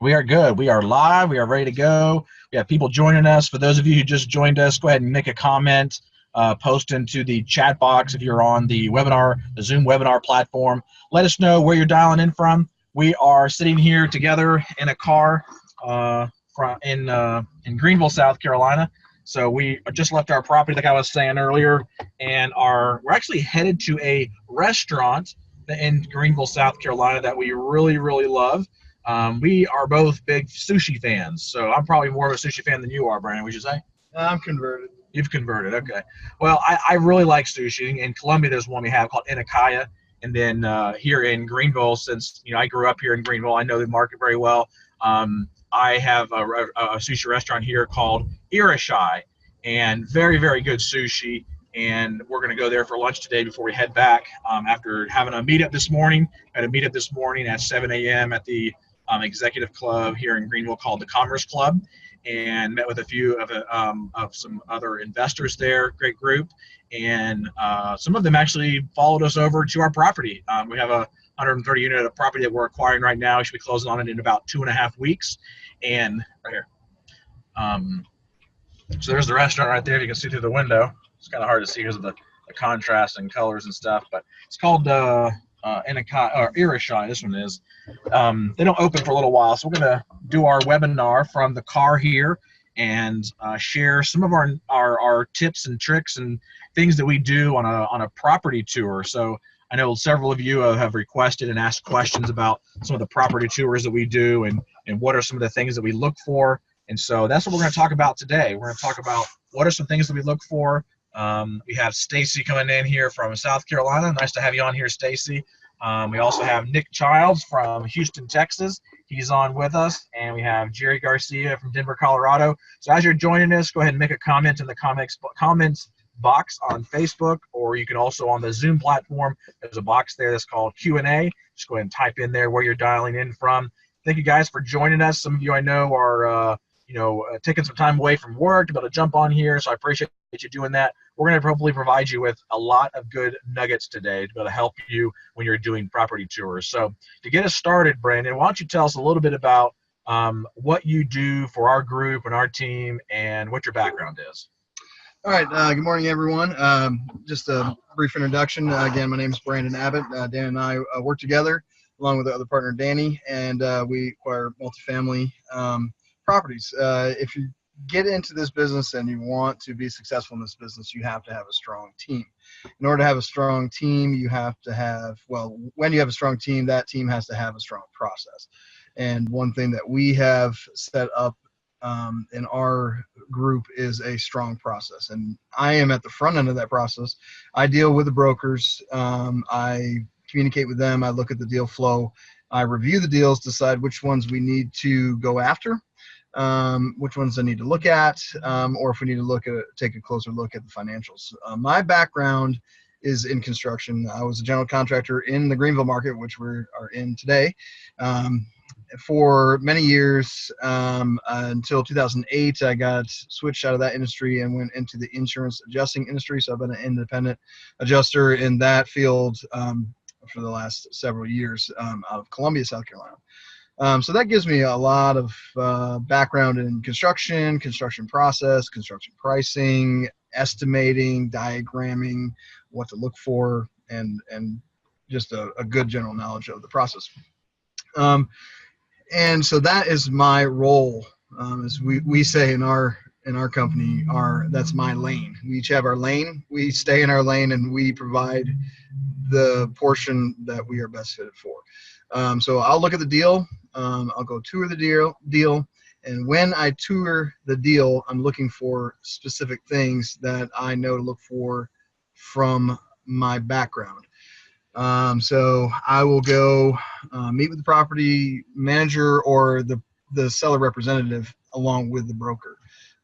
We are good. We are live. We are ready to go. We have people joining us. For those of you who just joined us, go ahead and make a comment, post into the chat box if you're on the webinar, the Zoom webinar platform. Let us know where you're dialing in from. We are sitting here together in a car in Greenville, South Carolina. So we just left our property, like I was saying earlier, and we're actually headed to a restaurant in Greenville, South Carolina that we really, really love. We are both big sushi fans, so I'm probably more of a sushi fan than you are, Brandon, would you say? I'm converted. You've converted, okay. Well, I really like sushi. In Columbia, there's one we have called Inakaya, and then here in Greenville, since I grew up here in Greenville, I know the market very well. I have a sushi restaurant here called Irashai, and very, very good sushi. And we're going to go there for lunch today before we head back. After having a meetup this morning, at 7 a.m. at the executive club here in Greenville called the Commerce Club, and met with a few of some other investors there. Great group, and some of them actually followed us over to our property. We have a 130 unit of property that we're acquiring right now. We should be closing on it in about 2.5 weeks. And right here, so there's the restaurant right there. You can see through the window. It's kind of hard to see because of the contrast and colors and stuff, but it's called Irashai. This one is. They don't open for a little while, so we're going to do our webinar from the car here and share some of our tips and tricks and things that we do on a property tour. So I know several of you have requested and asked questions about some of the property tours that we do and what are some of the things that we look for. And so that's what we're going to talk about today. We're going to talk about what are some things that we look for. We have Stacy coming in here from South Carolina. Nice to have you on here, Stacy. We also have Nick Childs from Houston, Texas. He's on with us. And we have Jerry Garcia from Denver, Colorado. So as you're joining us, go ahead and make a comment in the comments box on Facebook, or you can also on the Zoom platform. There's a box there that's called Q&A. Just go ahead and type in there where you're dialing in from. Thank you guys for joining us. Some of you I know are taking some time away from work to be able to jump on here, so I appreciate you doing that. We're going to hopefully provide you with a lot of good nuggets today to be able to help you when you're doing property tours. So to get us started, Brandon, why don't you tell us a little bit about what you do for our group and our team and what your background is. All right. Good morning, everyone. Just a brief introduction. Again, my name is Brandon Abbott. Dan and I work together along with our other partner, Danny, and we acquire multifamily properties. If you get into this business and you want to be successful in this business, you have to have a strong team. In order to have a strong team, you have to have, when you have a strong team, that team has to have a strong process. And one thing that we have set up in our group is a strong process. And I am at the front end of that process. I deal with the brokers. I communicate with them. I look at the deal flow. I review the deals, decide which ones we need to go after, which ones I need to look at, or if we need to take a closer look at the financials. My background is in construction. I was a general contractor in the Greenville market, which we are in today, for many years, until 2008. I got switched out of that industry and went into the insurance adjusting industry. So I've been an independent adjuster in that field for the last several years, out of Columbia, South Carolina. So that gives me a lot of background in construction process, construction pricing, estimating, diagramming, what to look for, and just a good general knowledge of the process. And so that is my role, as we say in our company, that's my lane. We each have our lane. We stay in our lane, and we provide the portion that we are best fitted for. So I'll look at the deal. I'll go tour the deal. And when I tour the deal, I'm looking for specific things that I know to look for from my background. So I will go meet with the property manager or the seller representative along with the broker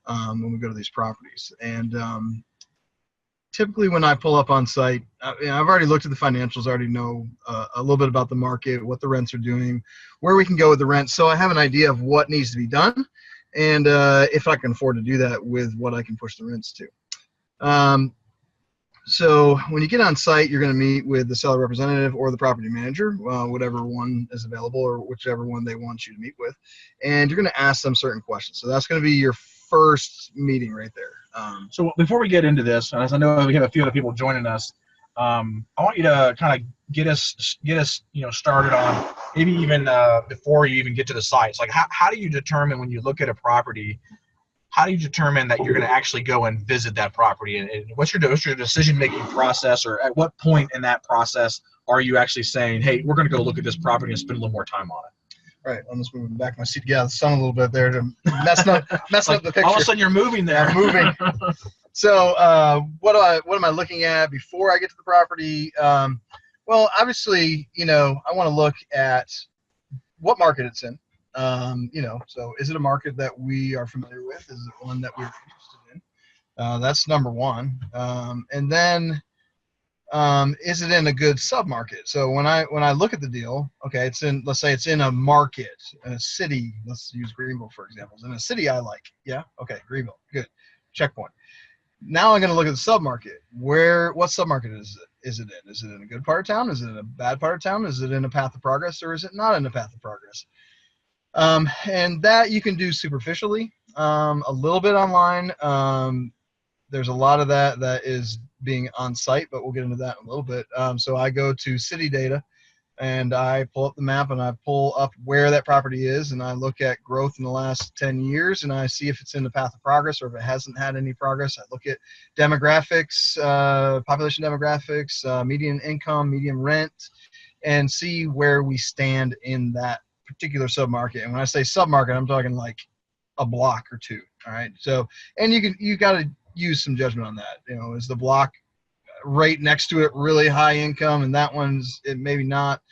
when we go to these properties. And typically when I pull up on site, I've already looked at the financials, I already know a little bit about the market, what the rents are doing, where we can go with the rent. So I have an idea of what needs to be done and if I can afford to do that with what I can push the rents to. So when you get on site, you're going to meet with the seller representative or the property manager, whatever one is available or whichever one they want you to meet with. And you're going to ask them certain questions. So that's going to be your first meeting right there. So before we get into this, and as I know we have a few other people joining us, I want you to kind of get us started on maybe even before you even get to the sites. Like how do you determine when you look at a property? How do you determine that you're going to actually go and visit that property? And what's your decision-making process, or at what point in that process are you actually saying, hey, we're going to go look at this property and spend a little more time on it? All right, I'm just moving back my seat to get out of the sun a little bit there to mess up the picture. All of a sudden you're moving there. I'm moving. So what am I looking at before I get to the property? Well, obviously, I want to look at what market it's in. So is it a market that we are familiar with? Is it one that we're interested in? That's number one. And then is it in a good sub-market? So when I look at the deal, okay, let's say it's in a market, in a city. Let's use Greenville, for example. It's in a city I like. Yeah, okay, Greenville, good. Checkpoint. Now I'm going to look at the sub-market. What sub-market is it in? Is it in a good part of town? Is it in a bad part of town? Is it in a path of progress, or is it not in a path of progress? And that you can do superficially, a little bit online. There's a lot of that is being on site, but we'll get into that in a little bit. So I go to city data and I pull up the map and I pull up where that property is, and I look at growth in the last 10 years and I see if it's in the path of progress or if it hasn't had any progress. I look at demographics, population demographics, median income, median rent, and see where we stand in that particular submarket. And when I say submarket, I'm talking like a block or two. All right. So, and you got to use some judgment on that. Is the block right next to it really high income, and that one's it maybe not,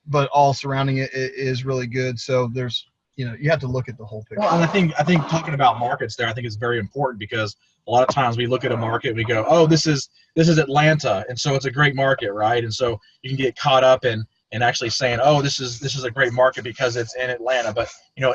but all surrounding it is really good. So there's you have to look at the whole picture. Well, and I think talking about markets there, I think is very important, because a lot of times we look at a market and we go, oh, this is Atlanta, and so it's a great market, right? And so you can get caught up in actually saying, oh, this is a great market because it's in Atlanta. But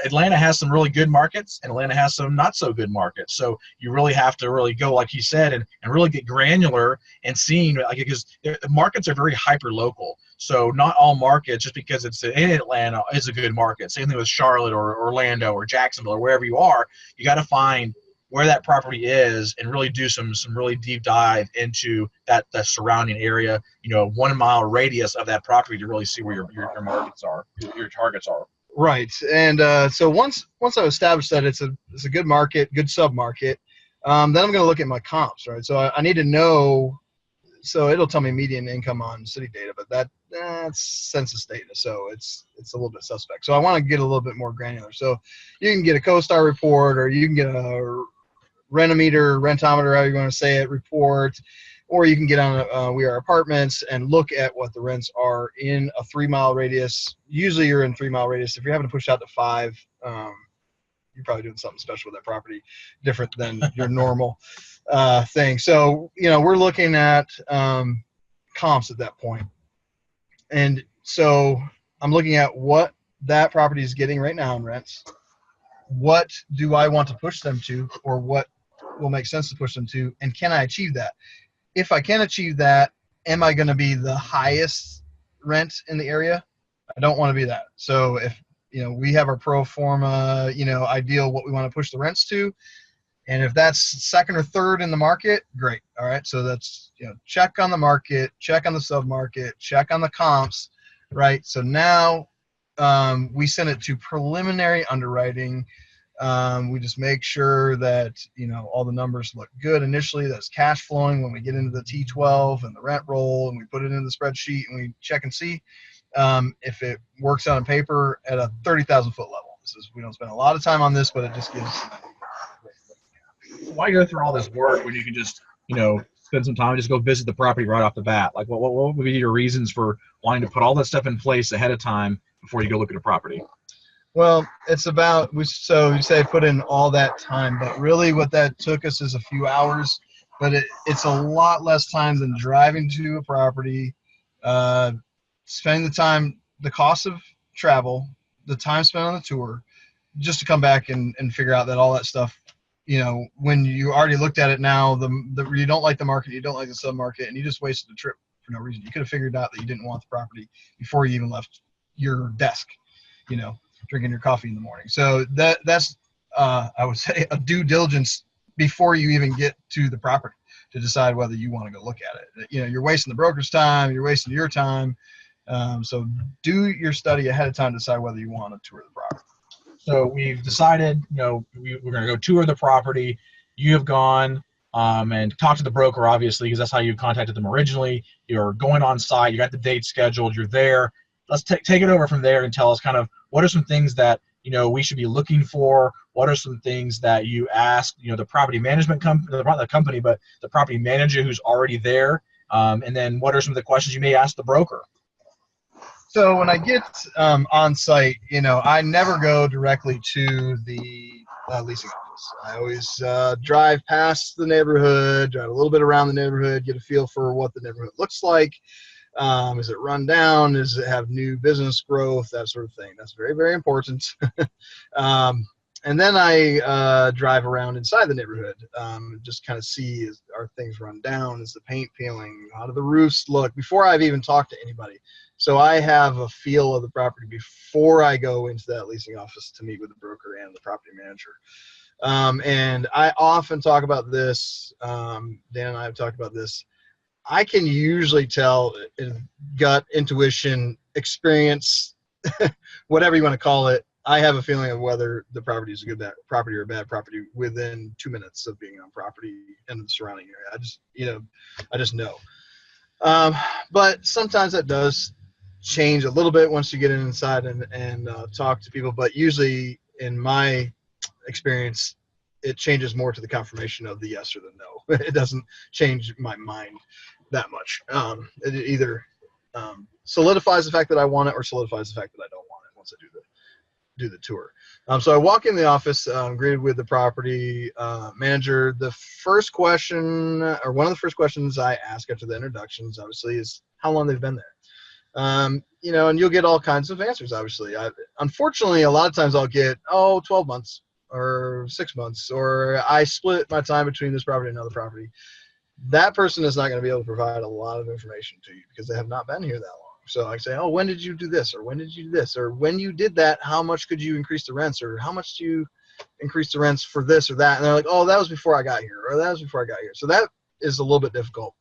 Atlanta has some really good markets and Atlanta has some not so good markets. So you really have to really go, like he said, and really get granular and seeing, because the markets are very hyper local. So not all markets, just because it's in Atlanta, is a good market. Same thing with Charlotte or Orlando or Jacksonville or wherever you are. You got to find where that property is and really do some really deep dive into the surrounding area, 1 mile radius of that property to really see where your markets are, your targets are. Right. And so once I've established that it's a good market, good sub-market, then I'm going to look at my comps, right? So I need to know, so it'll tell me median income on city data, but that's census data, so it's a little bit suspect. So I want to get a little bit more granular. So you can get a CoStar report, or you can get a rentometer, how you want to say it, report, or you can get on We Are Apartments and look at what the rents are in a 3 mile radius. Usually you're in 3 mile radius. If you're having to push out to 5, you're probably doing something special with that property, different than your normal thing. So, we're looking at comps at that point. And so I'm looking at what that property is getting right now in rents. What do I want to push them to, or what will make sense to push them to, and can I achieve that? If I can achieve that, am I going to be the highest rent in the area? I don't want to be that. So if we have our pro forma, ideal what we want to push the rents to, and if that's second or third in the market, great. All right. So that's check on the market, check on the sub market, check on the comps, right? So now we send it to preliminary underwriting. We just make sure that all the numbers look good initially. That's cash flowing when we get into the T12 and the rent roll, and we put it in the spreadsheet and we check and see if it works out on paper at a 30,000 foot level. We don't spend a lot of time on this, but it just gives. Why go through all this work when you can just spend some time and just go visit the property right off the bat? Like, what would be your reasons for wanting to put all that stuff in place ahead of time before you go look at a property? Well, it's about, you say put in all that time, but really what that took us is a few hours, but it's a lot less time than driving to a property, spending the time, the cost of travel, the time spent on the tour, just to come back and figure out that all that stuff, when you already looked at it now, you don't like the market, you don't like the sub-market, and you just wasted a trip for no reason. You could have figured out that you didn't want the property before you even left your desk, drinking your coffee in the morning. So that's I would say a due diligence before you even get to the property to decide whether you want to go look at it. You're wasting the broker's time, you're wasting your time. So do your study ahead of time to decide whether you want to tour the property. So we've decided, we're going to go tour the property. You have gone and talked to the broker, obviously, because that's how you contacted them originally. You're going on site. You got the date scheduled. You're there. Let's take it over from there and tell us kind of what are some things that we should be looking for. What are some things that you ask the property management company, not the company, but the property manager who's already there, and then what are some of the questions you may ask the broker? So when I get on site, I never go directly to the leasing office. I always drive past the neighborhood, drive a little bit around the neighborhood, get a feel for what the neighborhood looks like. Is it run down? Does it have new business growth? That sort of thing. That's very, very important. And then I drive around inside the neighborhood, just kind of see, are things run down? Is the paint peeling? How do the roofs look? Before I've even talked to anybody. So I have a feel of the property before I go into that leasing office to meet with the broker and the property manager. And I often talk about this. Dan and I have talked about this. I can usually tell in gut, intuition, experience, whatever you want to call it. I have a feeling of whether the property is a good property or a bad property within 2 minutes of being on property and the surrounding area. I just know. But sometimes that does change a little bit once you get inside and talk to people. But usually, in my experience, it changes more to the confirmation of the yes or the no. It doesn't change my mind that much. It either solidifies the fact that I want it or solidifies the fact that I don't want it once I do the tour. So I walk in the office, greeted with the property manager. The first question, or one of the first questions I ask after the introductions, obviously, is how long they've been there. And you'll get all kinds of answers, obviously. Unfortunately, a lot of times I'll get, 12 months or 6 months, or I split my time between this property and another property. That person is not going to be able to provide a lot of information to you because they have not been here that long. So I say, when did you do this? Or when did you do this? Or when you did that, how much could you increase the rents? Or how much do you increase the rents for this or that? And they're like, that was before I got here. Or that was before I got here. So that is a little bit difficult.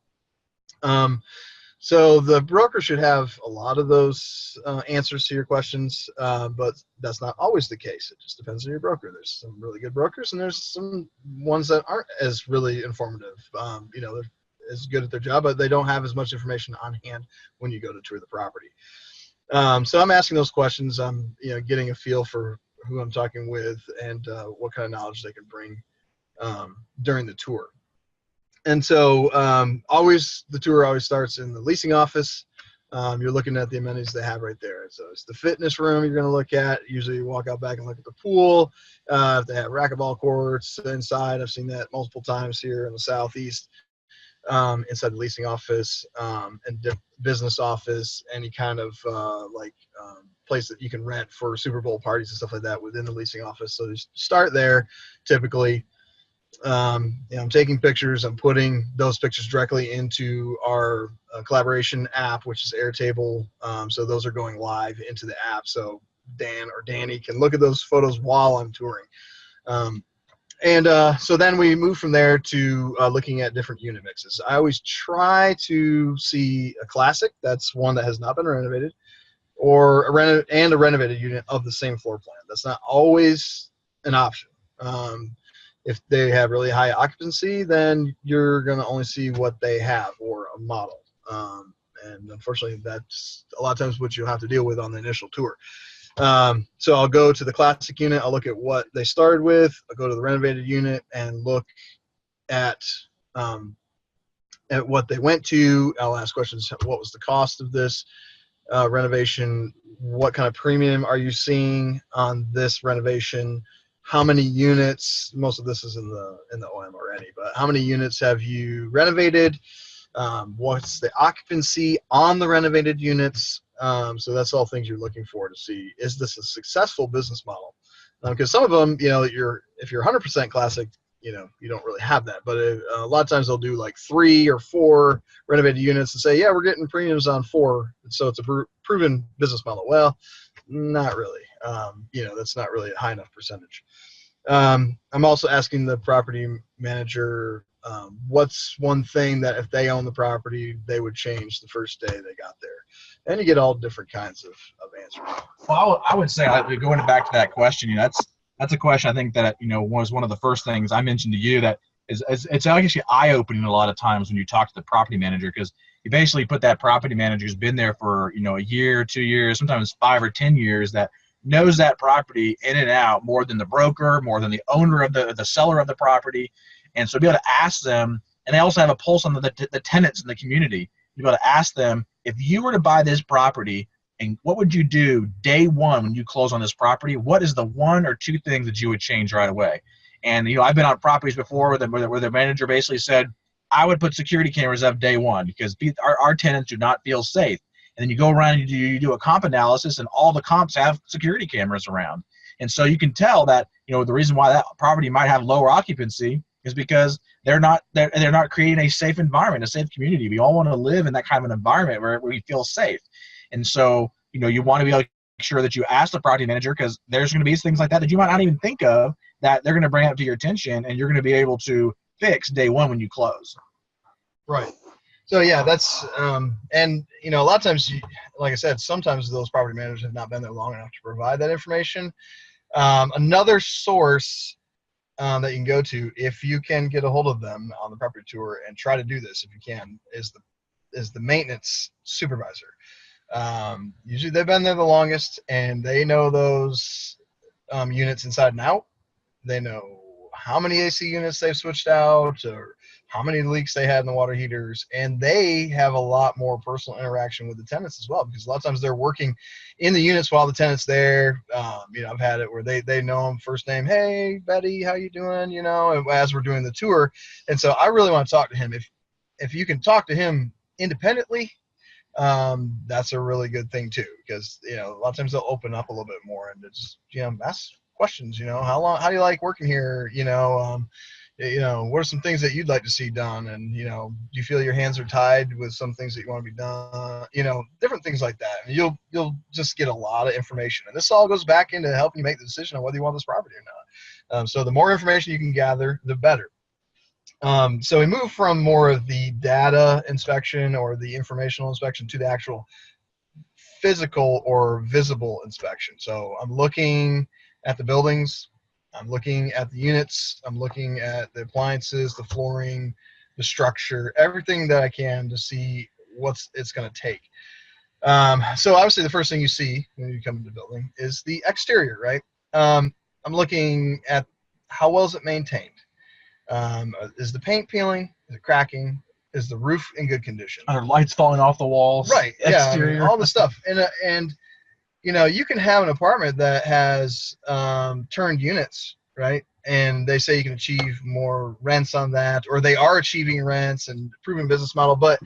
So the broker should have a lot of those answers to your questions, but that's not always the case. It just depends on your broker. There's some really good brokers, and there's some ones that aren't as really informative. They're as good at their job, but they don't have as much information on hand when you go to tour the property. So I'm asking those questions. I'm getting a feel for who I'm talking with and what kind of knowledge they can bring during the tour. And so the tour always starts in the leasing office. You're looking at the amenities they have right there. So it's the fitness room you're going to look at. Usually you walk out back and look at the pool. If they have racquetball courts inside, I've seen that multiple times here in the Southeast. Inside the leasing office and business office, any kind of place that you can rent for Super Bowl parties and stuff like that within the leasing office. So just start there typically. I'm taking pictures. I'm putting those pictures directly into our collaboration app, which is Airtable. So those are going live into the app. So Dan or Danny can look at those photos while I'm touring. So then we move from there to looking at different unit mixes. I always try to see a classic. That's one that has not been renovated, or a renovated unit of the same floor plan. That's not always an option. If they have really high occupancy, then you're going to only see what they have or a model. And unfortunately, that's a lot of times what you'll have to deal with on the initial tour. So I'll go to the classic unit. I'll look at what they started with. I'll go to the renovated unit and look at what they went to. I'll ask questions. What was the cost of this renovation? What kind of premium are you seeing on this renovation? How many units? Most of this is in the OM already, but how many units have you renovated? What's the occupancy on the renovated units? So that's all things you're looking for to see, is this a successful business model? Because some of them, if you're 100% classic, you don't really have that. But a lot of times they'll do like 3 or 4 renovated units and say, yeah, we're getting premiums on 4. So it's a proven business model. Well, not really. That's not really a high enough percentage. I'm also asking the property manager, what's one thing that if they own the property, they would change the first day they got there. And you get all different kinds of answers. Well, I would say, going back to that question, that's a question I think that, was one of the first things I mentioned to you that it's actually eye-opening a lot of times when you talk to the property manager, because you basically put that property manager who's been there for, a year, 2 years, sometimes 5 or 10 years, that knows that property in and out more than the broker, more than the owner of the seller of the property. And so be able to ask them, and they also have a pulse on the tenants in the community. You'll be able to ask them, if you were to buy this property, and what would you do day one when you close on this property? What is the 1 or 2 things that you would change right away? And I've been on properties before where the manager basically said, I would put security cameras up day one because our tenants do not feel safe. And then you go around and you do a comp analysis, and all the comps have security cameras around. And so you can tell that the reason why that property might have lower occupancy is because they're not creating a safe environment, a safe community. We all want to live in that kind of an environment where we feel safe. And so, you want to be able to make sure that you ask the property manager, because there's going to be things like that you might not even think of that they're going to bring up to your attention, and you're going to be able to fix day one when you close. Right. So yeah, that's and a lot of times, like I said, sometimes those property managers have not been there long enough to provide that information. Another source that you can go to, if you can get a hold of them on the property tour and try to do this, if you can, is the maintenance supervisor. Usually they've been there the longest, and they know those units inside and out. They know how many AC units they've switched out, or how many leaks they had in the water heaters, and they have a lot more personal interaction with the tenants as well, because a lot of times they're working in the units while the tenant's there. I've had it where they know them first name. Hey, Betty, how you doing? As we're doing the tour. And so I really want to talk to him. If you can talk to him independently, that's a really good thing too, because a lot of times they'll open up a little bit more and just ask questions. How do you like working here? What are some things that you'd like to see done? And do you feel your hands are tied with some things that you want to be done? Different things like that. And you'll just get a lot of information, and this all goes back into helping you make the decision on whether you want this property or not. So the more information you can gather, the better. So we move from more of the data inspection or the informational inspection to the actual physical or visible inspection. So I'm looking at the buildings, I'm looking at the units, I'm looking at the appliances, the flooring, the structure, everything that I can to see what it's going to take. So obviously the first thing you see when you come into the building is the exterior, right? I'm looking at how well is it maintained. Is the paint peeling? Is it cracking? Is the roof in good condition? Are lights falling off the walls? Right. Exterior. Yeah. All the stuff. And you can have an apartment that has turned units, right? And they say you can achieve more rents on that, or they are achieving rents and proven business model. But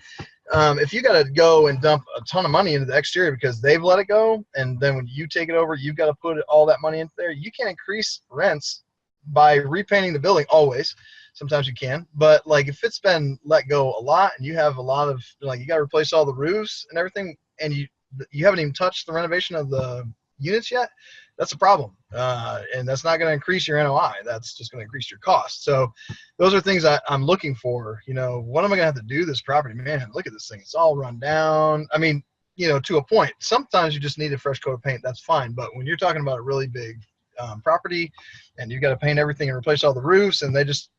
if you got to go and dump a ton of money into the exterior because they've let it go, and then when you take it over, you've got to put all that money into there. You can't increase rents by repainting the building always. Sometimes you can, but like if it's been let go a lot and you have a lot of you got to replace all the roofs and everything, and you haven't even touched the renovation of the units yet, that's a problem. And that's not going to increase your NOI. That's just going to increase your cost. So those are things I'm looking for. What am I going to have to do this property? Man, look at this thing. It's all run down. I mean, to a point. Sometimes you just need a fresh coat of paint. That's fine. But when you're talking about a really big property and you got to paint everything and replace all the roofs, and they just,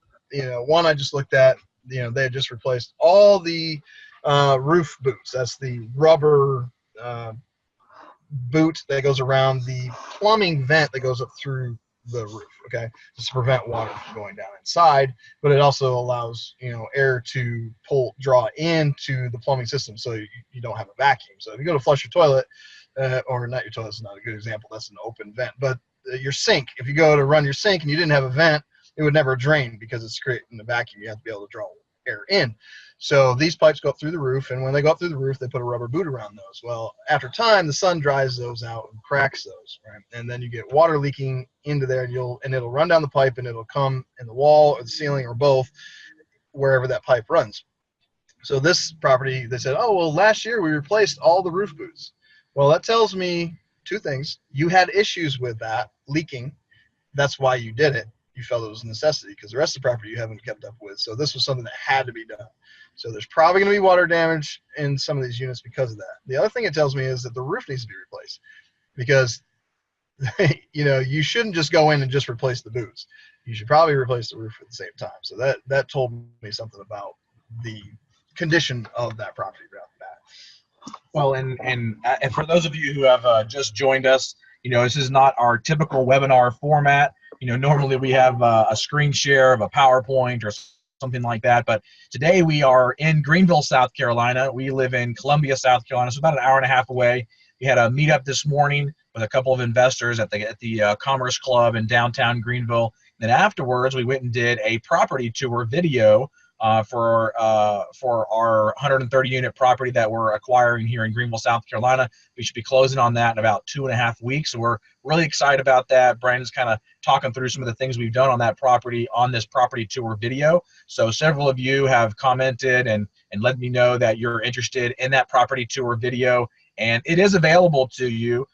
one I just looked at, they had just replaced all the roof boots. That's the rubber boot that goes around the plumbing vent that goes up through the roof, okay, just to prevent water from going down inside, but it also allows air to draw into the plumbing system, so you don't have a vacuum. So if you go to flush your toilet, or not your toilet is not a good example, that's an open vent, but your sink, if you go to run your sink and you didn't have a vent, it would never drain because it's creating a vacuum. You have to be able to draw air in. So these pipes go up through the roof, and when they go up through the roof, they put a rubber boot around those. Well, after time, the sun dries those out and cracks those, right? And then you get water leaking into there, and it'll run down the pipe, and it'll come in the wall or the ceiling or both, wherever that pipe runs. So this property, they said, oh, well, last year we replaced all the roof boots. Well, that tells me two things. You had issues with that leaking. That's why you did it. You felt it was a necessity, because the rest of the property you haven't kept up with. So this was something that had to be done. So there's probably going to be water damage in some of these units because of that. The other thing it tells me is that the roof needs to be replaced, because you shouldn't just go in and just replace the boots. You should probably replace the roof at the same time. So that told me something about the condition of that property right off the bat. Well, and for those of you who have just joined us, this is not our typical webinar format. Normally we have a screen share of a PowerPoint or something like that, but today we are in Greenville, South Carolina. We live in Columbia, South Carolina, so about an hour and a half away. We had a meetup this morning with a couple of investors at the Commerce Club in downtown Greenville. Then afterwards, we went and did a property tour video for our 130 unit property that we're acquiring here in Greenville, South Carolina. We should be closing on that in about 2.5 weeks. So we're really excited about that. Brandon's kind of talking through some of the things we've done on that property on this property tour video. So several of you have commented and let me know that you're interested in that property tour video, and it is available to you.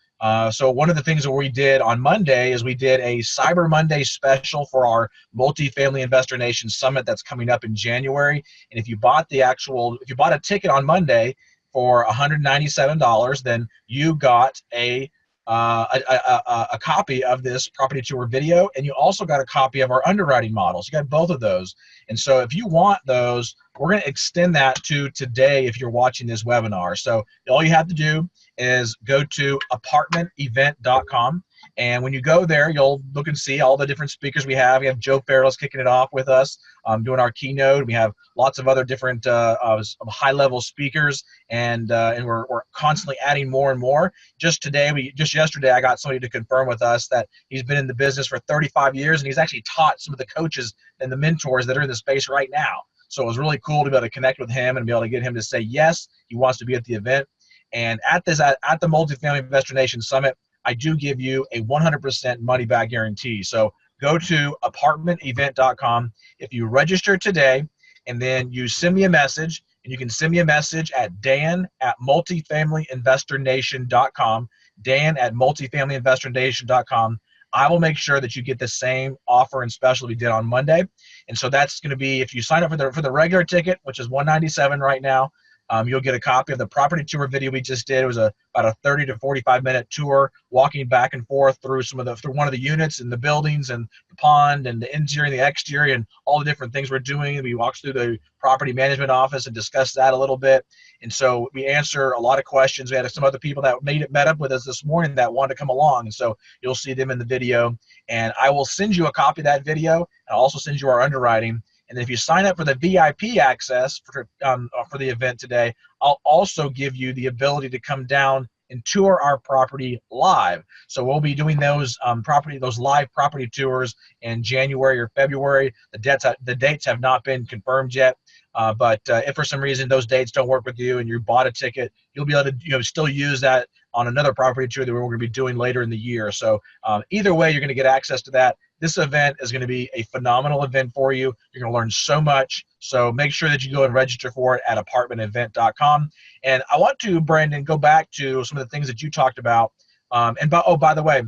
So one of the things that we did on Monday is we did a Cyber Monday special for our Multifamily Investor Nation Summit that's coming up in January. And if you bought a ticket on Monday for $197, then you got a copy of this property tour video, and you also got a copy of our underwriting models. You got both of those. And so if you want those, we're going to extend that to today if you're watching this webinar. So all you have to do is go to apartmentevent.com. And when you go there, you'll look and see all the different speakers we have. We have Joe Farrell's kicking it off with us, doing our keynote. We have lots of other different high-level speakers, and we're constantly adding more and more. Just yesterday, I got somebody to confirm with us that he's been in the business for 35 years, and he's actually taught some of the coaches and the mentors that are in the space right now. So it was really cool to be able to connect with him and be able to get him to say yes, he wants to be at the event. And at the Multifamily Investor Nation Summit, I do give you a 100% money back guarantee. So go to apartmentevent.com. If you register today and then you send me a message, and you can send me a message at dan@multifamilyinvestornation.com, dan@multifamilyinvestornation.com. I will make sure that you get the same offer and special we did on Monday. And so that's going to be, if you sign up for the regular ticket, which is $197 right now, you'll get a copy of the property tour video we just did. It was about a 30 to 45 minute tour, walking back and forth through through one of the units and the buildings and the pond and the interior and the exterior and all the different things we're doing. We walked through the property management office and discussed that a little bit. And so we answer a lot of questions. We had some other people that met up with us this morning that wanted to come along. And so you'll see them in the video. And I will send you a copy of that video, and I'll also send you our underwriting. And if you sign up for the VIP access for the event today, I'll also give you the ability to come down and tour our property live. So we'll be doing those live property tours in January or February. The dates have not been confirmed yet, but if for some reason those dates don't work with you and you bought a ticket, you'll be able to still use that on another property tour that we're going to be doing later in the year. So either way, you're going to get access to that. This event is going to be a phenomenal event for you. You're going to learn so much. So make sure that you go and register for it at apartmentevent.com. And I want to, Brandon, go back to some of the things that you talked about. By the way,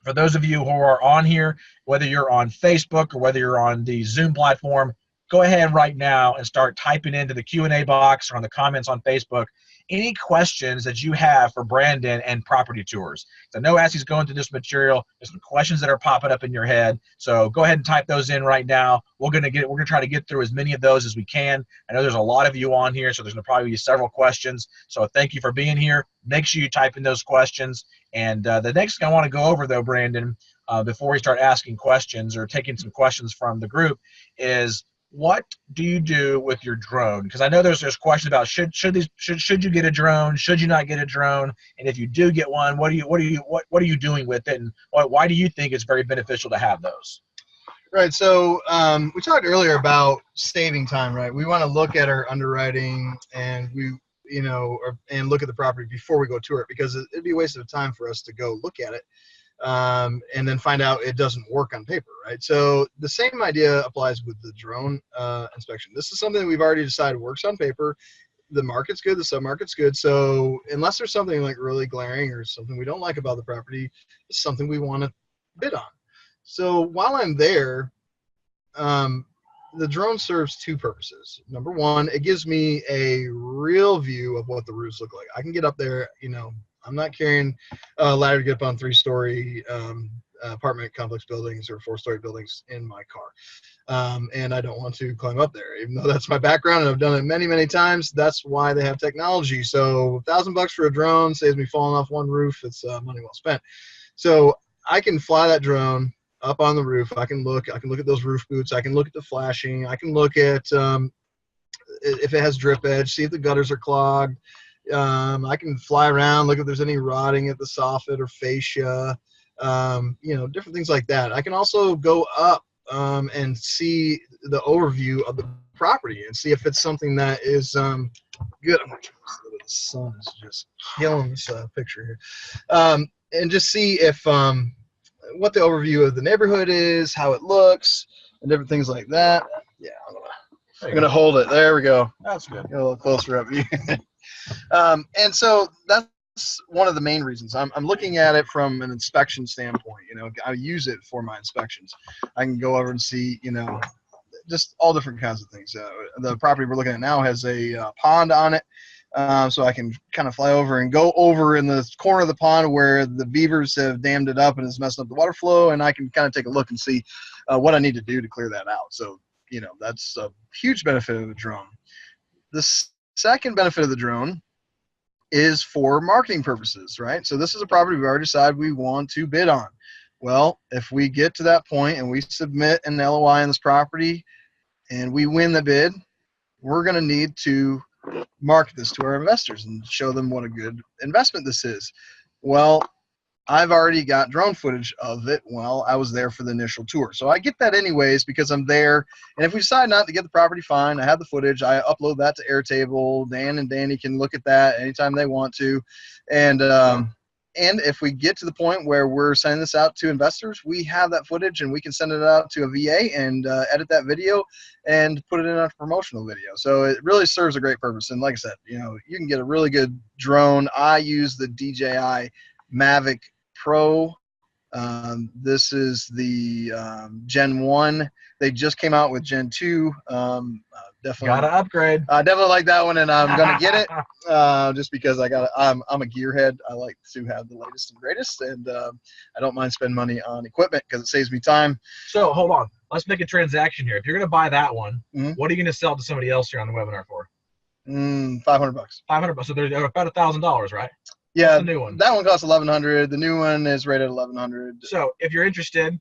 for those of you who are on here, whether you're on Facebook or whether you're on the Zoom platform, go ahead right now and start typing into the Q&A box or on the comments on Facebook any questions that you have for Brandon and property tours. So I know as he's going through this material, there's some questions that are popping up in your head. So go ahead and type those in right now. We're gonna try to get through as many of those as we can. I know there's a lot of you on here, so there's gonna probably be several questions. So thank you for being here. Make sure you type in those questions. And the next thing I want to go over though, Brandon, before we start asking questions or taking some questions from the group is, what do you do with your drone? Because I know there's questions about should you get a drone? Should you not get a drone? And if you do get one, what are you doing with it? And why do you think it's very beneficial to have those? Right. So we talked earlier about saving time, right? We want to look at our underwriting and and look at the property before we go tour it, because it'd be a waste of time for us to go look at it and then find out it doesn't work on paper, right? So the same idea applies with the drone inspection. This is something we've already decided works on paper. The market's good, the submarket's good. So unless there's something like really glaring or something we don't like about the property, it's something we want to bid on. So while I'm there, the drone serves two purposes. Number one, it gives me a real view of what the roofs look like. I can get up there, I'm not carrying a ladder to get up on 3-story apartment complex buildings or 4-story buildings in my car. And I don't want to climb up there, even though that's my background and I've done it many, many times. That's why they have technology. So $1,000 for a drone saves me falling off one roof. It's money well spent. So I can fly that drone up on the roof. I can look at those roof boots. I can look at the flashing. I can look at if it has drip edge, see if the gutters are clogged. I can fly around, look if there's any rotting at the soffit or fascia, different things like that. I can also go up and see the overview of the property and see if it's something that is good. I'm not sure if the sun is just killing this picture here. And just see if what the overview of the neighborhood is, how it looks, and different things like that. Yeah, I'm gonna hold it. There we go. That's good. Get a little closer up here. And so that's one of the main reasons. I'm looking at it from an inspection standpoint. I use it for my inspections. I can go over and see, just all different kinds of things. The property we're looking at now has a pond on it. So I can kind of fly over and go over in the corner of the pond where the beavers have dammed it up and it's messing up the water flow, and I can kind of take a look and see what I need to do to clear that out. So, that's a huge benefit of the drone. The second benefit of the drone is for marketing purposes, right? So this is a property we've already decided we want to bid on. Well, if we get to that point and we submit an LOI on this property and we win the bid, we're going to need to market this to our investors and show them what a good investment this is. Well, I've already got drone footage of it while I was there for the initial tour. So I get that anyways because I'm there. And if we decide not to get the property, fine. I have the footage. I upload that to Airtable. Dan and Danny can look at that anytime they want to. And if we get to the point where we're sending this out to investors, we have that footage and we can send it out to a VA and edit that video and put it in a promotional video. So it really serves a great purpose. And like I said, you can get a really good drone. I use the DJI Mavic Pro. This is the Gen 1. They just came out with Gen 2. Definitely Gotta upgrade. I definitely like that one, and I'm gonna get it just because I'm a gearhead. I like to have the latest and greatest, and I don't mind spending money on equipment because it saves me time. So hold on, let's make a transaction here. If you're gonna buy that one, what are you gonna sell to somebody else here on the webinar for? $500. $500. So there's about $1,000, right? Yeah, the new one? That one costs $1,100. The new one is rated $1,100. So if you're interested,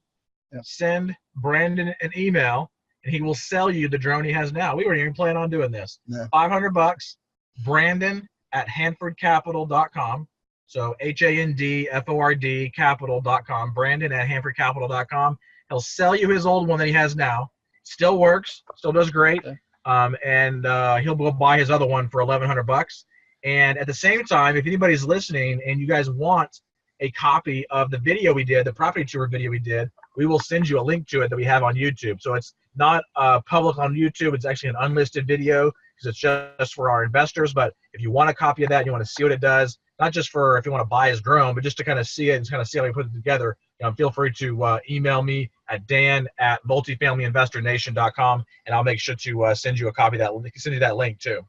send Brandon an email, and he will sell you the drone he has now. We weren't even planning on doing this. Yeah. $500. Brandon at handfordcapital.com. So HANDFORD capital.com. Brandon at handfordcapital.com. He'll sell you his old one that he has now. Still works. Still does great. Okay. And he'll go buy his other one for $1,100. And at the same time, if anybody's listening and you guys want a copy of the video we did, the property tour video we did, we will send you a link to it that we have on YouTube. So it's not public on YouTube. It's actually an unlisted video because it's just for our investors. But if you want a copy of that, you want to see what it does, not just for if you want to buy his drone, but just to kind of see it and kind of see how we put it together, feel free to email me at dan@multifamilyinvestornation.com, and I'll make sure to send you a copy of that. Send you that link too.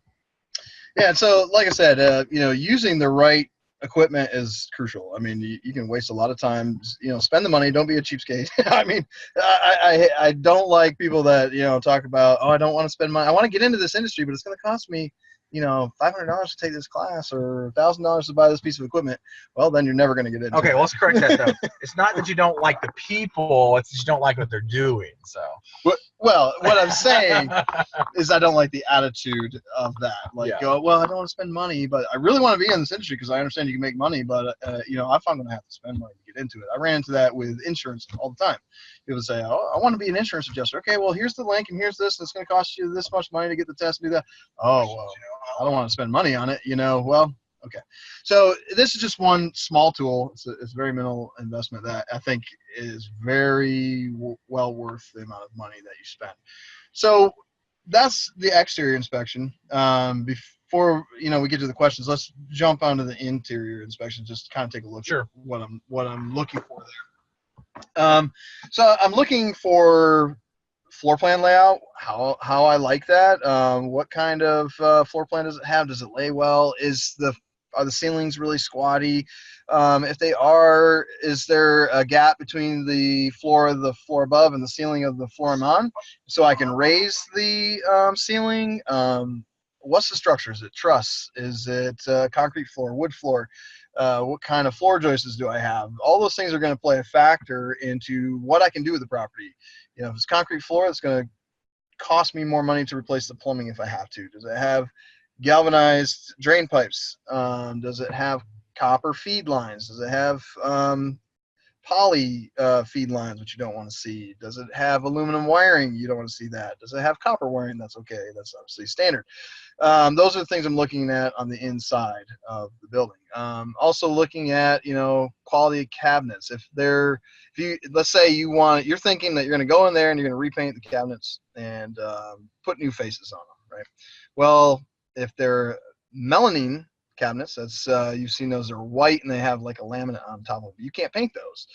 Yeah, so like I said, using the right equipment is crucial. I mean, you can waste a lot of time. Spend the money. Don't be a cheapskate. I mean, I don't like people that talk about, oh, I don't want to spend money. I want to get into this industry, but it's going to cost me $500 to take this class or $1,000 to buy this piece of equipment. Well, then you're never going to get into it. Okay, well, let's correct that though. It's not that you don't like the people; it's that you don't like what they're doing. So. Well, what I'm saying is I don't like the attitude of that. Like, well, I don't want to spend money, but I really want to be in this industry because I understand you can make money. But if I'm going to have to spend money to get into it. I ran into that with insurance all the time. People say, oh, I want to be an insurance adjuster. Okay, well, here's the link and here's this. And it's going to cost you this much money to get the test and do that. Oh, well, I don't want to spend money on it. Well, okay. So this is just one small tool. It's a very minimal investment that I think is very well worth the amount of money that you spend. So that's the exterior inspection. Before we get to the questions, let's jump onto the interior inspection. Just kind of take a look Sure. at what I'm looking for there. So I'm looking for floor plan layout. How I like that. What kind of floor plan does it have? Does it lay well? Are the ceilings really squatty? If they are, is there a gap between the floor above and the ceiling of the floor I'm on, so I can raise the ceiling? What's the structure? Is it truss? Is it concrete floor, wood floor? What kind of floor joists do I have? All those things are going to play a factor into what I can do with the property. If it's concrete floor, it's going to cost me more money to replace the plumbing if I have to. Does it have galvanized drain pipes? Does it have copper feed lines? Does it have poly feed lines, which you don't want to see? Does it have aluminum wiring? You don't want to see that. Does it have copper wiring? That's okay. That's obviously standard. Those are the things I'm looking at on the inside of the building. Also looking at, quality of cabinets. Let's say you're thinking that you're going to go in there and you're going to repaint the cabinets and put new faces on them, right? Well, if they're melamine cabinets, that's you've seen those are white and they have like a laminate on top of them. You can't paint those,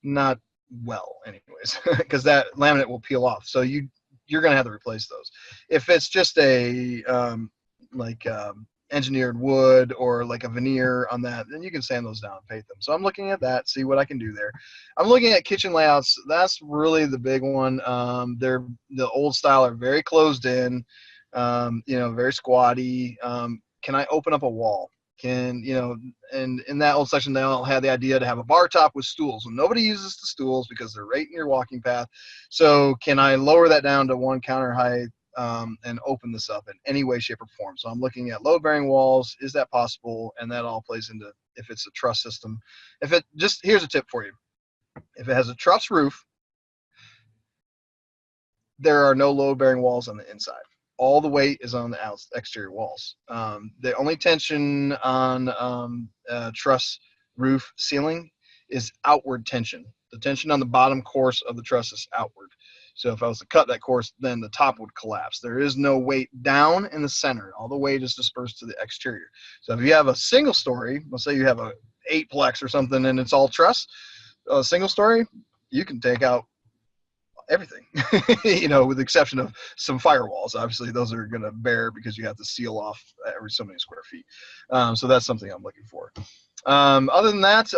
not well, anyways, because that laminate will peel off. So you're going to have to replace those. If it's just a engineered wood or like a veneer on that, then you can sand those down and paint them. So I'm looking at that, see what I can do there. I'm looking at kitchen layouts. That's really the big one. The old style are very closed in. Very squatty. Can I open up a wall? And in that old section, they all had the idea to have a bar top with stools. And nobody uses the stools because they're right in your walking path. So can I lower that down to one counter height and open this up in any way, shape, or form? So I'm looking at load-bearing walls. Is that possible? And that all plays into if it's a truss system. Here's a tip for you. If it has a truss roof, there are no load-bearing walls on the inside. All the weight is on the exterior walls. The only tension on truss roof ceiling is outward tension. The tension on the bottom course of the truss is outward. So if I was to cut that course, then the top would collapse. There is no weight down in the center. All the weight is dispersed to the exterior. So if you have a single story, let's say you have a 8-plex or something and it's all truss, a single story, you can take out everything, with the exception of some firewalls. Obviously, those are going to bear because you have to seal off every so many square feet. So that's something I'm looking for. Other than that,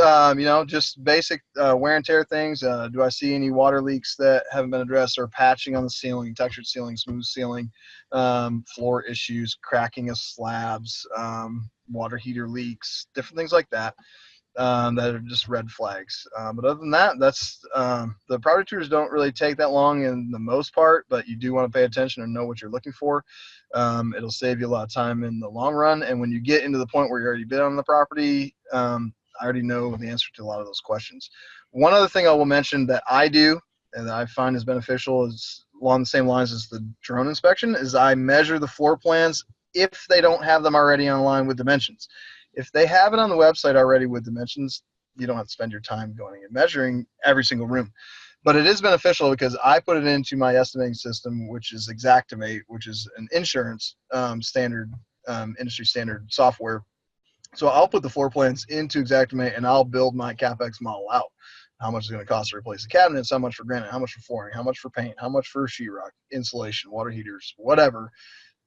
just basic wear and tear things. Do I see any water leaks that haven't been addressed, or patching on the ceiling, textured ceiling, smooth ceiling, floor issues, cracking of slabs, water heater leaks, different things like that. That are just red flags. But other than that, that's the property tours don't really take that long in the most part, but you do want to pay attention and know what you're looking for. It'll save you a lot of time in the long run. And when you get into the point where you already bid on the property, I already know the answer to a lot of those questions. One other thing I will mention that I do and that I find is beneficial is along the same lines as the drone inspection is I measure the floor plans if they don't have them already online with dimensions. If they have it on the website already with dimensions, you don't have to spend your time going and measuring every single room. But it is beneficial because I put it into my estimating system, which is Xactimate, which is an insurance standard, industry standard software. So I'll put the floor plans into Xactimate and I'll build my CapEx model out. How much is it going to cost to replace the cabinets, how much for granite, how much for flooring, how much for paint, how much for sheetrock, insulation, water heaters, whatever.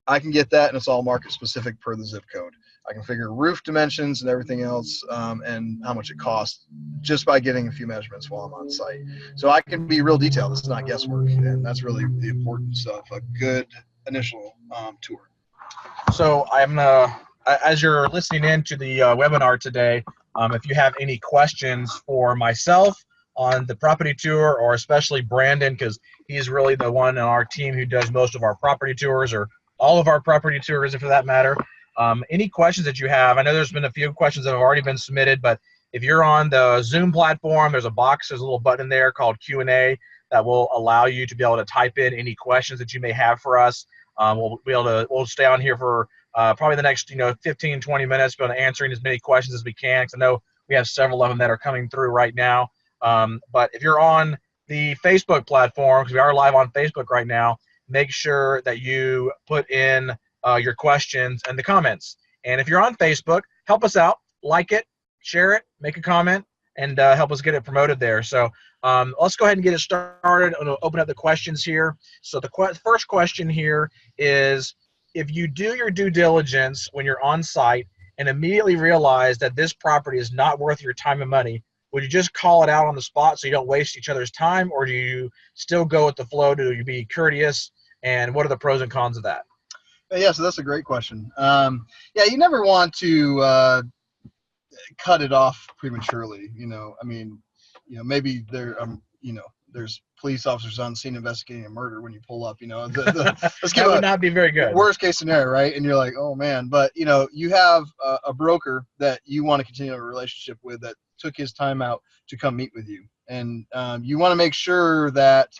I can get that, and it's all market specific per the zip code. I can figure roof dimensions and everything else, and how much it costs just by getting a few measurements while I'm on site. So I can be real detailed. This is not guesswork, and that's really the importance of a good initial tour. So I'm gonna, as you're listening into the webinar today, if you have any questions for myself on the property tour, or especially Brandon, because he's really the one on our team who does most of our property tours, or all of our property tours, for that matter. Any questions that you have, I know there's been a few questions that have already been submitted, but if you're on the Zoom platform, there's a little button there called Q&A that will allow you to be able to type in any questions that you may have for us. We'll stay on here for probably the next 15, 20 minutes, but answering as many questions as we can, because I know we have several of them that are coming through right now. But if you're on the Facebook platform, because we are live on Facebook right now, make sure that you put in your questions and the comments. And if you're on Facebook, help us out, like it, share it, make a comment, and help us get it promoted there. So let's go ahead and get it started. I'm going to open up the questions here. So the first question here is, if you do your due diligence when you're on site and immediately realize that this property is not worth your time and money, would you just call it out on the spot so you don't waste each other's time, or do you still go with the flow? Do you be courteous? And what are the pros and cons of that? Yeah, so that's a great question. Yeah, you never want to cut it off prematurely. Maybe there's police officers on scene investigating a murder when you pull up. Let's that would not be very good. Worst case scenario, right? And you're like, oh man, but you have a broker that you want to continue a relationship with that took his time out to come meet with you, and you want to make sure that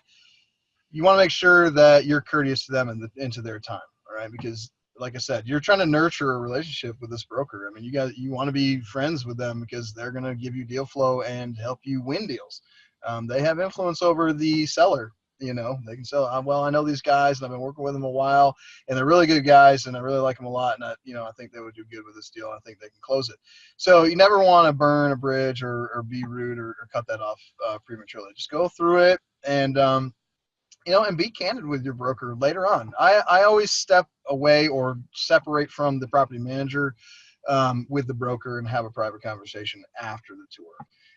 you're courteous to them and to their time, all right? Because like I said, you're trying to nurture a relationship with this broker. I mean, you want to be friends with them because they're going to give you deal flow and help you win deals. They have influence over the seller. They can sell. Well, I know these guys, and I've been working with them a while, and they're really good guys, and I really like them a lot. And I think they would do good with this deal. I think they can close it. So you never want to burn a bridge or be rude or cut that off prematurely. Just go through it and be candid with your broker later on. I always step away or separate from the property manager with the broker and have a private conversation after the tour.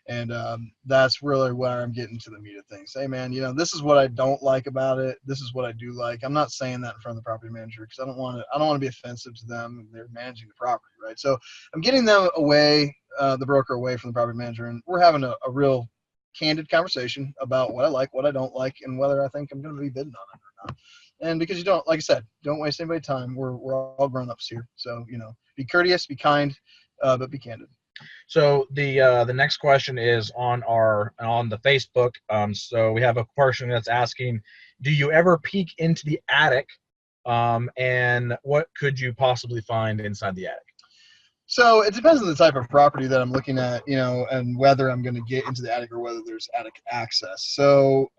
And that's really where I'm getting to the meat of things. Hey, man, this is what I don't like about it. This is what I do like. I'm not saying that in front of the property manager because I don't want to be offensive to them. They're managing the property, right? So I'm getting them away, the broker away from the property manager, and we're having a real candid conversation about what I like, what I don't like, and whether I think I'm going to be bidding on it or not. And because like I said, don't waste anybody's time. We're all grown-ups here. So, be courteous, be kind, but be candid. So the next question is on the Facebook. So we have a person that's asking, do you ever peek into the attic? And what could you possibly find inside the attic? So it depends on the type of property that I'm looking at, and whether I'm going to get into the attic or whether there's attic access. So,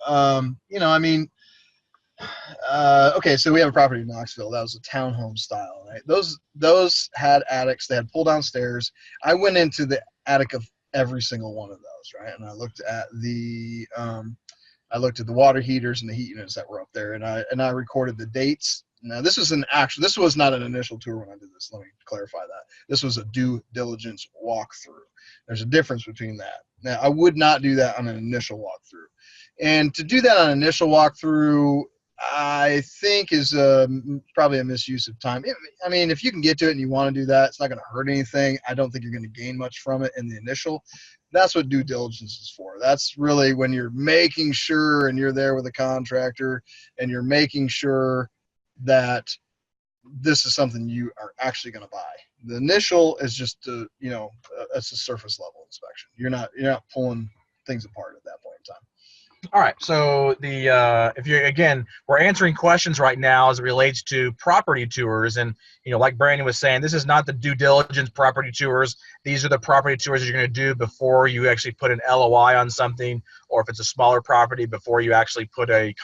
okay, so we have a property in Knoxville that was a townhome style, right? Those had attics. They had pull-down stairs. I went into the attic of every single one of those, right? And I looked at the water heaters and the heat units that were up there, and I recorded the dates. Now, this was not an initial tour when I did this. Let me clarify that. This was a due diligence walkthrough. There's a difference between that. Now, I would not do that on an initial walkthrough. And to do that on an initial walkthrough, I think is probably a misuse of time. If you can get to it and you want to do that, it's not going to hurt anything. I don't think you're going to gain much from it in the initial. That's what due diligence is for. That's really when you're making sure, and you're there with a contractor, and you're making sure that this is something you are actually going to buy. The initial is just it's a surface level inspection. You're not pulling things apart at that point in time. All right. So we're answering questions right now as it relates to property tours, and like Brandon was saying, this is not the due diligence property tours. These are the property tours that you're going to do before you actually put an LOI on something, or if it's a smaller property, before you actually put an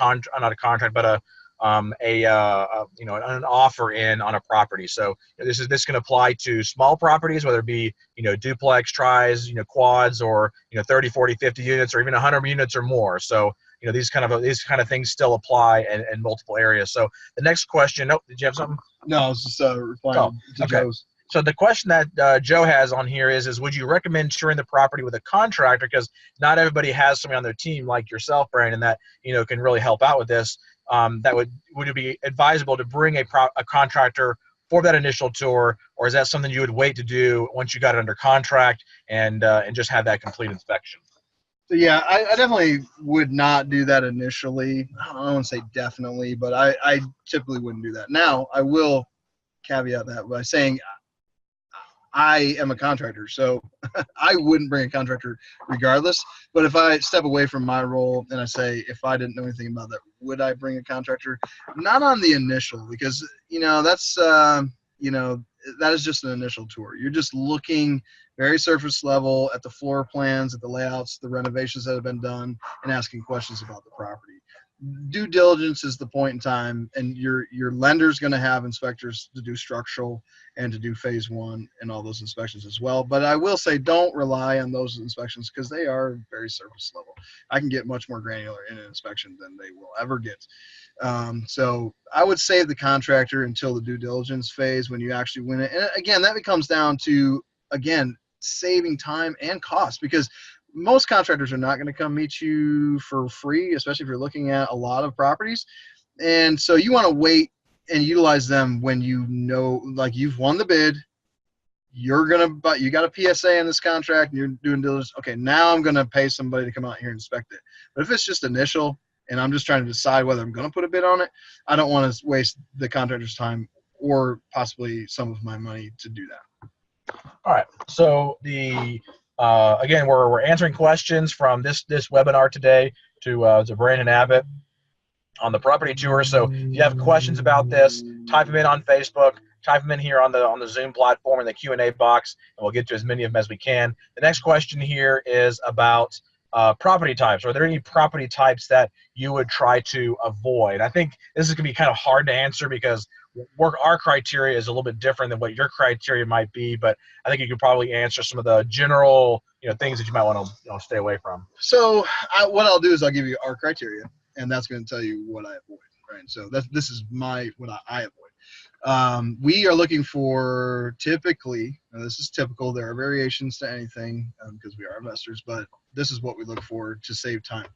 offer in on a property. So this can apply to small properties, whether it be duplex, tris, quads, or 30, 40, 50 units, or even 100 units or more. So these kind of things still apply in multiple areas. So the next question. Oh, did you have something? No, I was just replying to okay. Joe's. So the question that Joe has on here is would you recommend touring the property with a contractor? Because not everybody has somebody on their team like yourself, Brandon, that can really help out with this. Would it be advisable to bring a contractor for that initial tour, or is that something you would wait to do once you got it under contract and just have that complete inspection? So yeah, I definitely would not do that initially. I don't want to say definitely, but I typically wouldn't do that. Now, I will caveat that by saying I am a contractor, so I wouldn't bring a contractor regardless. But if I step away from my role and I say, if I didn't know anything about that, would I bring a contractor? Not on the initial, because that's that is just an initial tour. You're just looking very surface level at the floor plans, at the layouts, the renovations that have been done, and asking questions about the property. Due diligence is the point in time, and your lender's going to have inspectors to do structural and to do phase one and all those inspections as well. But I will say, don't rely on those inspections because they are very surface level. I can get much more granular in an inspection than they will ever get. So I would save the contractor until the due diligence phase when you actually win it. And again, that comes down to, again, saving time and cost, because most contractors are not going to come meet you for free, especially if you're looking at a lot of properties. And so you want to wait and utilize them when like you've won the bid, you got a PSA in this contract and you're doing diligence. Okay, now I'm going to pay somebody to come out here and inspect it. But if it's just initial and I'm just trying to decide whether I'm going to put a bid on it, I don't want to waste the contractor's time or possibly some of my money to do that. All right. So again, we're answering questions from this webinar today to Brandon Abbott on the property tour. So if you have questions about this, type them in on Facebook, type them in here on the Zoom platform in the Q&A box, and we'll get to as many of them as we can. The next question here is about property types. Are there any property types that you would try to avoid? I think this is going to be kind of hard to answer because our criteria is a little bit different than what your criteria might be, but I think you could probably answer some of the general things that you might want to stay away from. So what I'll do is I'll give you our criteria, and that's going to tell you what I avoid. Right. So this is what I avoid. We are looking for typically, now this is typical, there are variations to anything because we are investors, but this is what we look for to save time.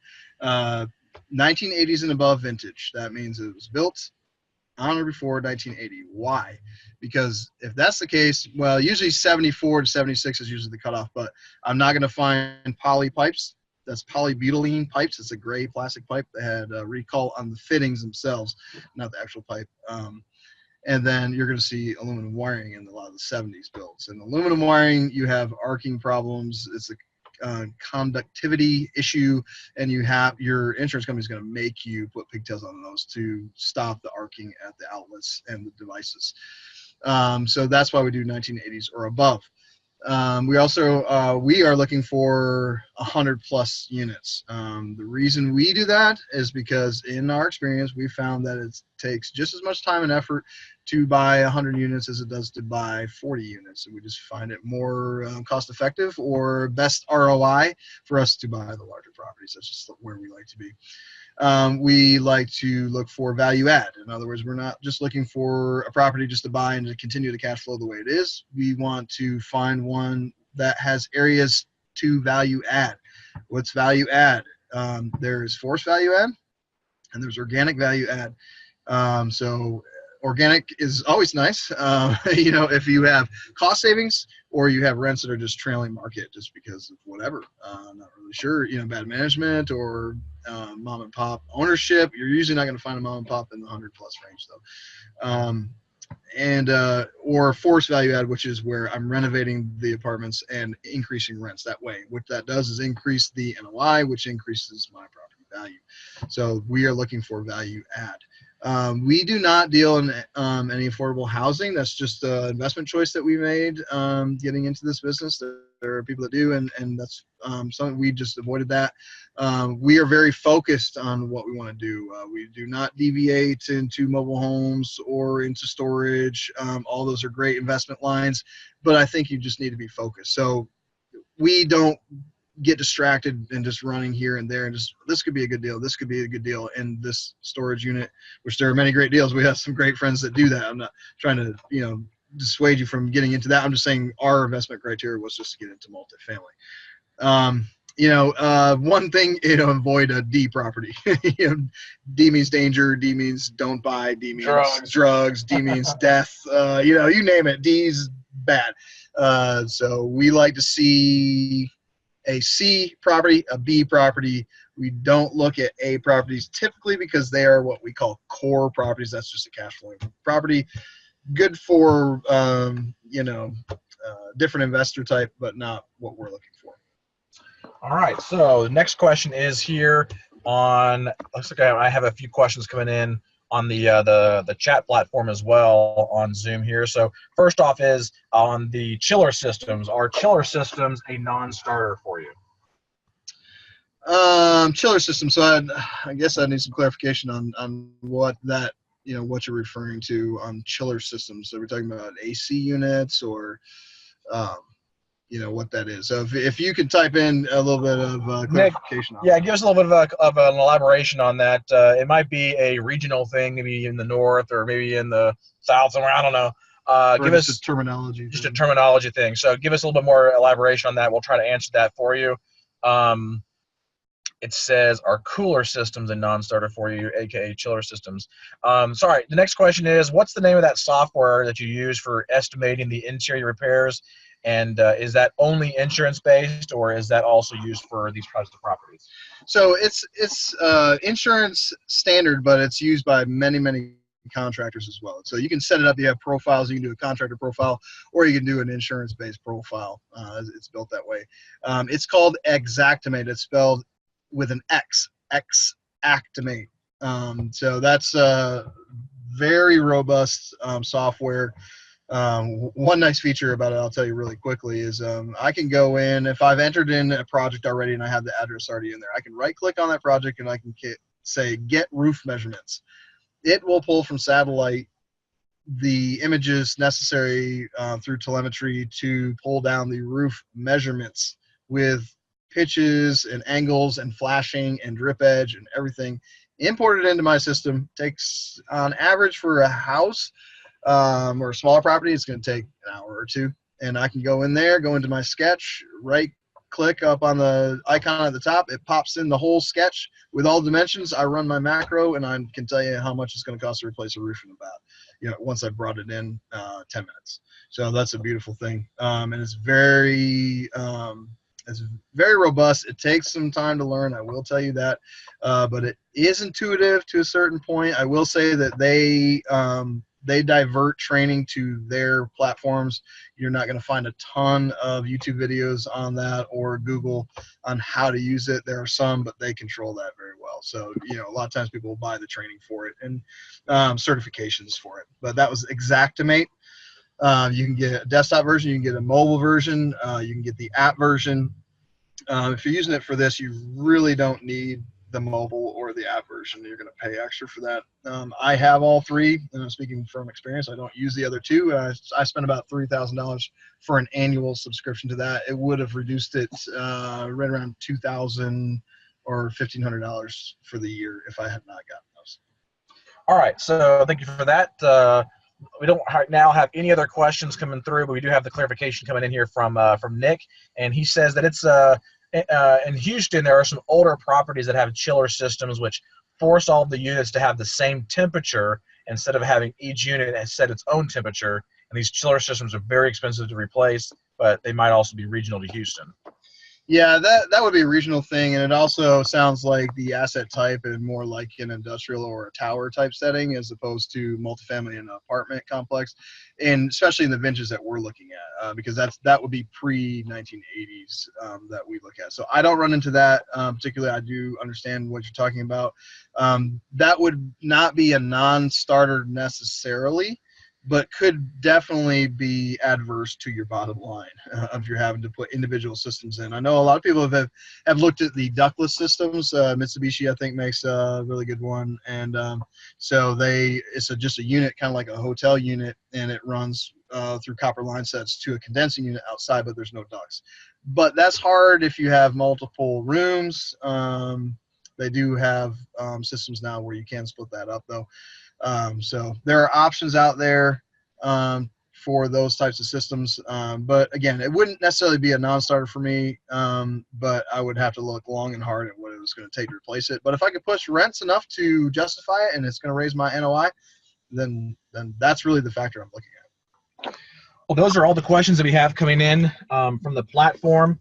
1980s and above vintage. That means it was built on or before 1980. Why? Because if that's the case, well, usually 74 to 76 is usually the cutoff, but I'm not going to find poly pipes. That's polybutylene pipes. It's a gray plastic pipe that had a recall on the fittings themselves, not the actual pipe. And then you're going to see aluminum wiring in a lot of the 70s builds. And aluminum wiring, you have arcing problems. It's a conductivity issue, and your insurance company is going to make you put pigtails on those to stop the arcing at the outlets and the devices. So that's why we do 1980s or above. We are looking for 100+ units. The reason we do that is because in our experience, we found that it takes just as much time and effort to buy 100 units as it does to buy 40 units. And we just find it more cost effective or best ROI for us to buy the larger properties. That's just where we like to be. We like to look for value add. In other words, we're not just looking for a property just to buy and to continue to cash flow the way it is. We want to find one that has areas to value add. What's value add? There's forced value add and there's organic value add. So organic is always nice, if you have cost savings or you have rents that are just trailing market just because of whatever. I'm not really sure, bad management or mom and pop ownership. You're usually not going to find a mom and pop in the 100+ range though. Or forced value add, which is where I'm renovating the apartments and increasing rents that way. What that does is increase the NOI, which increases my property value. So we are looking for value add. We do not deal in any affordable housing. That's just an investment choice that we made getting into this business. There are people that do, and that's something we just avoided that. We are very focused on what we want to do. We do not deviate into mobile homes or into storage. All those are great investment lines, but I think you just need to be focused. So we don't get distracted and just running here and there and just, this could be a good deal, this could be a good deal in this storage unit, which there are many great deals. We have some great friends that do that. I'm not trying to dissuade you from getting into that. I'm just saying our investment criteria was just to get into multifamily. One thing, avoid a D property. D means danger, D means don't buy, D means drugs, D means death, you name it, D's bad. So we like to see a C property, a B property. We don't look at A properties typically because they are what we call core properties. That's just a cash flowing property. Good for, different investor type, but not what we're looking for. All right, so the next question is here on, looks like I have a few questions coming in on the chat platform as well on Zoom here. So first off is on the chiller systems. Are chiller systems a non-starter for you? Chiller system. So I guess I need some clarification on what that, what you're referring to on chiller systems. So we're talking about AC units or, what that is. So if you could type in a little bit of clarification. Nick, yeah, give us a little bit of an elaboration on that. It might be a regional thing, maybe in the north or maybe in the south somewhere. I don't know. Give us a terminology. Just a terminology thing. So give us a little bit more elaboration on that. We'll try to answer that for you. It says, are cooler systems a non-starter for you, aka chiller systems? Sorry, the next question is, what's the name of that software that you use for estimating the interior repairs? And is that only insurance-based, or is that also used for these types of properties? So it's insurance standard, but it's used by many contractors as well. So you can set it up. You have profiles. You can do a contractor profile, or you can do an insurance-based profile. It's built that way. It's called Xactimate. It's spelled with an X, Xactimate. So that's very robust software. One nice feature about it, I'll tell you really quickly, is I can go in, if I've entered in a project already and I have the address already in there, I can right-click on that project and I can say get roof measurements. It will pull from satellite the images necessary through telemetry to pull down the roof measurements with pitches and angles and flashing and drip edge and everything imported into my system. Takes on average for a house or a smaller property, it's going to take an hour or two, and I can go in there, go into my sketch, right click up on the icon at the top, it pops in the whole sketch with all dimensions. I run my macro and I can tell you how much it's going to cost to replace a roof in about, once I brought it in 10 minutes. So that's a beautiful thing. And it's very robust. It takes some time to learn, I will tell you that, but it is intuitive to a certain point. I will say that they divert training to their platforms. You're not going to find a ton of YouTube videos on that or Google on how to use it. There are some, but they control that very well. So, a lot of times people will buy the training for it and certifications for it. But that was Xactimate. You can get a desktop version, you can get a mobile version, you can get the app version. If you're using it for this, you really don't need the mobile or the app version. You're going to pay extra for that. I have all three, and I'm speaking from experience. I don't use the other two. I spent about $3,000 for an annual subscription to that. It would have reduced it right around $2,000 or $1,500 for the year if I had not gotten those. All right, so thank you for that. We don't now have any other questions coming through, but we do have the clarification coming in here from Nick, and he says that it's in Houston, there are some older properties that have chiller systems which force all the units to have the same temperature instead of having each unit set its own temperature. And these chiller systems are very expensive to replace, but they might also be regional to Houston. Yeah, that would be a regional thing, and it also sounds like the asset type is more like an industrial or a tower type setting as opposed to multifamily and apartment complex, and especially in the vintages that we're looking at, because that would be pre-1980s that we look at. So I don't run into that particularly. I do understand what you're talking about. That would not be a non-starter necessarily, but could definitely be adverse to your bottom line if you're having to put individual systems in. I know a lot of people have looked at the ductless systems. Mitsubishi, I think, makes a really good one. And so it's just a unit, kind of like a hotel unit, and it runs through copper line sets to a condensing unit outside, but there's no ducts. But that's hard if you have multiple rooms. They do have systems now where you can split that up, though. So there are options out there for those types of systems. But again, it wouldn't necessarily be a non-starter for me, but I would have to look long and hard at what it was going to take to replace it. But if I could push rents enough to justify it and it's going to raise my NOI, then that's really the factor I'm looking at. Well, those are all the questions that we have coming in from the platform,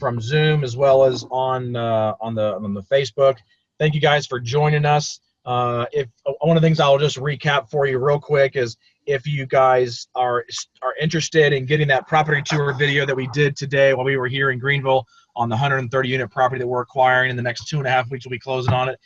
from Zoom, as well as on the Facebook. Thank you guys for joining us. If one of the things I'll just recap for you real quick is if you guys are interested in getting that property tour video that we did today while we were here in Greenville on the 130 unit property that we're acquiring. In the next 2.5 weeks, we'll be closing on it.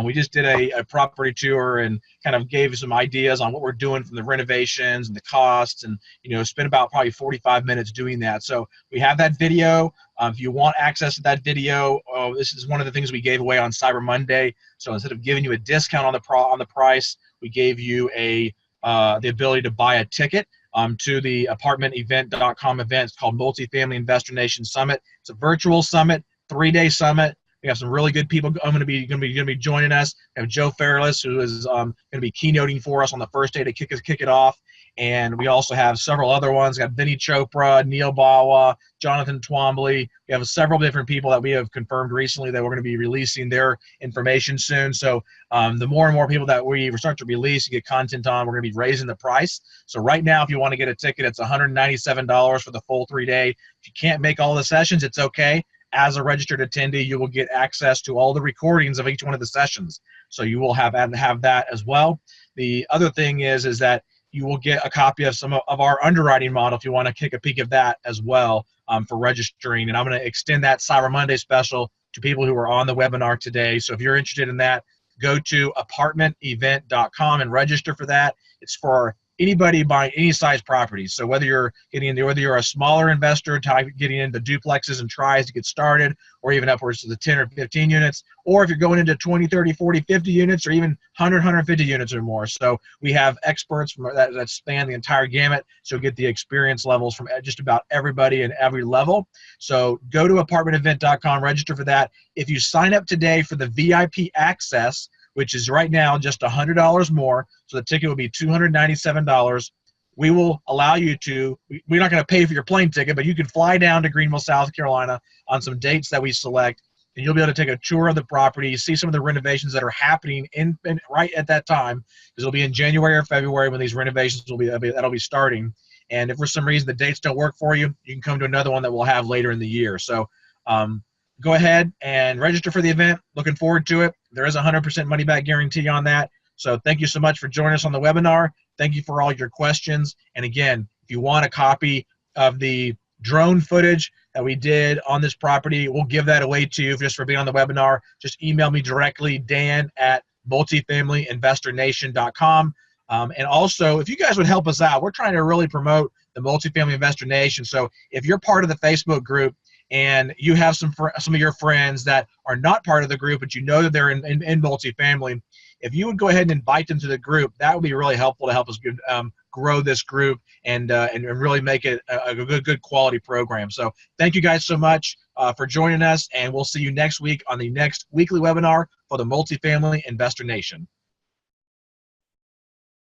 We just did a property tour and kind of gave some ideas on what we're doing from the renovations and the costs, and spent about probably 45 minutes doing that. So we have that video. If you want access to that video, this is one of the things we gave away on Cyber Monday. So instead of giving you a discount on the price, we gave you the ability to buy a ticket to the apartmentevent.com event. It's called Multifamily Investor Nation Summit. It's a virtual summit, 3-day summit. We have some really good people going to be joining us. We have Joe Fairless, who is going to be keynoting for us on the first day to kick it off. And we also have several other ones. We got Vinny Chopra, Neil Bawa, Jonathan Twombly. We have several different people that we have confirmed recently that we're going to be releasing their information soon. So the more and more people that we start to release and get content on, we're going to be raising the price. So right now, if you want to get a ticket, it's $197 for the full 3-day. If you can't make all the sessions, it's okay. As a registered attendee, you will get access to all the recordings of each one of the sessions. So you will have that as well. The other thing is that you will get a copy of some of our underwriting model if you want to take a peek of that as well for registering. And I'm going to extend that Cyber Monday special to people who are on the webinar today. So if you're interested in that, go to apartmentevent.com and register for that. It's for anybody buying any size properties. So whether you're a smaller investor getting into duplexes and tries to get started, or even upwards to the 10 or 15 units, or if you're going into 20, 30, 40, 50 units, or even 100, 150 units or more. So we have experts that span the entire gamut, so get the experience levels from just about everybody and every level. So go to apartmentevent.com, register for that. If you sign up today for the VIP access, which is right now just $100 more, so the ticket will be $297. We will allow you to, we're not going to pay for your plane ticket, but you can fly down to Greenville, South Carolina on some dates that we select, and you'll be able to take a tour of the property, see some of the renovations that are happening right at that time, because it'll be in January or February when these renovations that'll be starting. And if for some reason the dates don't work for you, you can come to another one that we'll have later in the year. So go ahead and register for the event. Looking forward to it. There is a 100% money back guarantee on that. So thank you so much for joining us on the webinar. Thank you for all your questions. And again, if you want a copy of the drone footage that we did on this property, we'll give that away to you just for being on the webinar. Just email me directly, dan@multifamilyinvestornation.com. And also, if you guys would help us out, we're trying to really promote the Multifamily Investor Nation. So if you're part of the Facebook group, and you have some of your friends that are not part of the group, but you know that they're in multifamily, if you would go ahead and invite them to the group, that would be really helpful to help us grow this group and really make it a good quality program. So thank you guys so much for joining us, and we'll see you next week on the next weekly webinar for the Multifamily Investor Nation.